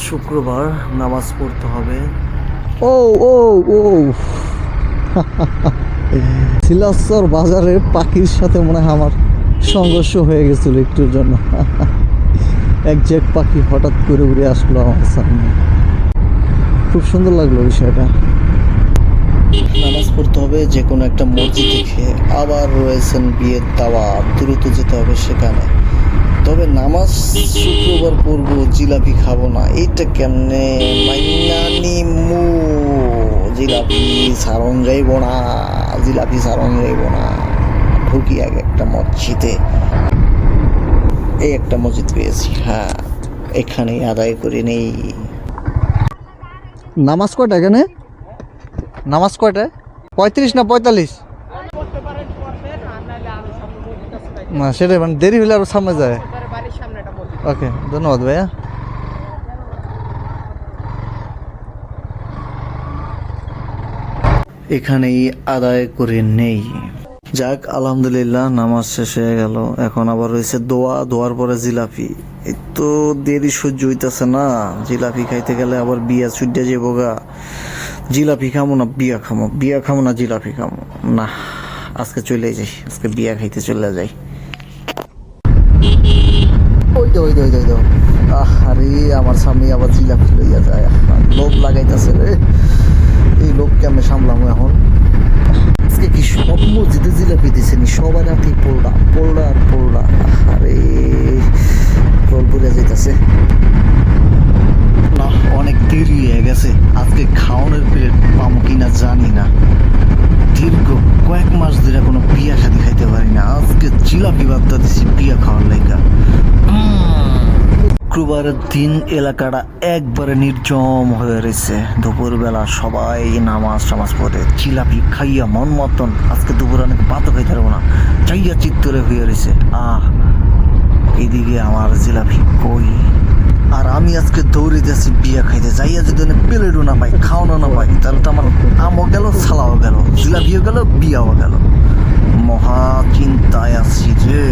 শুক্রবার নামাজ পড়তে হবে। ও ও ও সিলাসর বাজারে পাখির সাথে মনে হয় আমার সংঘর্ষ হয়ে গেছিল একটুর জন্য। এক জ্যাক পাখি হঠাৎ করে উড়ে আসলো আমার সামনে, খুব সুন্দর লাগলো বিষয়টা। নামাজ পড়তে হবে যে কোনো একটা মসজিদ থেকে, আবার রয়েছেন বিয়ের দাওয়াত, দ্রুত যেতে হবে সেখানে। তবে নামাজ শুক্রবার পড়বো, জিলাপি খাবো না, এইটা কেমনে মাইনা নিমু? জিলাপি সারণ যাইব না, জিলাপি সারণ যাইব না। ঢুকি আগে একটা মসজিদে, এই একটা মসজিদ পেয়েছি, হ্যাঁ এখানেই আদায় করে নেই। নামাজ কয়টা এখানে? নামাজ কয়টায়? 35 না 45? না সেটাই, মানে দেরি হলে আরো সামনে যায়। ওকে, ধন্যবাদ ভাইয়া। এখানেই আদায় করে নেই। যাক আলহামদুলিল্লাহ, নামাজ শেষ হয়ে গেল। এখন আবার রয়েছে দোয়া, দোয়ার পরে জিলাপি। এই তো দেরি সহ্য হইতেছে না, জিলাপি খাইতে গেলে আবার বিয়া ছুটে যাবো গা। জিলাপি খামো না বিয়া খামো, বিয়া খামো না জিলাপি খামো না, আজকে চলে যাই, আজকে বিয়া খাইতে চলে যাই। ওই তো আরে আমার সামনে আবার জিলাপি লইয়া যায়, লোভ লাগাইতেছে রে। এই লোভ কেমনে সামলাম এখন? আজকে কি সব মসজিদে জিলাপি দিছে নি? সবার হাতে পোল্ডা পোল্ডা আর পোল্ডা। আরে রোল পড়ে যাইতেছে না, অনেক দেরি হয়ে গেছে। আজকে খাওয়ানোর প্লেট পাবো কিনা জানি না। দীর্ঘ কয়েক মাস ধরে কোনো বিয়া শাদি খাইতে পারি না, আজকে জিলাপি বার্তা দিছি বিয়া খাওয়ার লাইগা। শুক্রবারের দিন এলাকাটা একবারে নির্জম হয়ে রয়েছে। দুপুরবেলা সবাই নামাজ পড়ে জিলাপি খাইয়া মন মতন, আজকে দুপুরে অনেক ভাতও খাইতে পারবো না, চাইয়া চিত্তরে হয়ে রয়েছে। এইদিকে আমার জিলাপি কই? আর আমি আজকে দৌড়ে যাচ্ছি বিয়া খাইতে, যাইয়া যদি অনেক প্লেটও না পাই, খাওয়ানো না পাই, তাহলে তো আমার আমও গেল, ছালাও গেল, জিলাপিও গেল, বিয়াও গেল। মহা চিন্তায় আছি রে।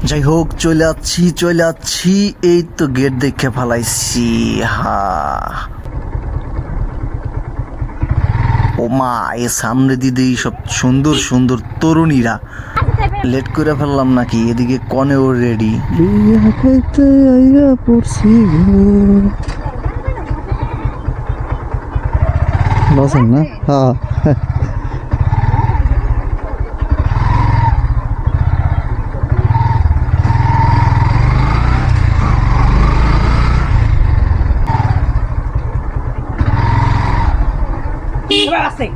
যাই হোক, চলে যাচ্ছি, এই তো গেট দেখে ফেলাইছি। ও মা, এ সামনে দিদি সব সুন্দর সুন্দর তরুণীরা, লেট করে ফেললাম নাকি? এদিকে কনেও রেডি। বসেন না? হ্যাঁ Terima kasih.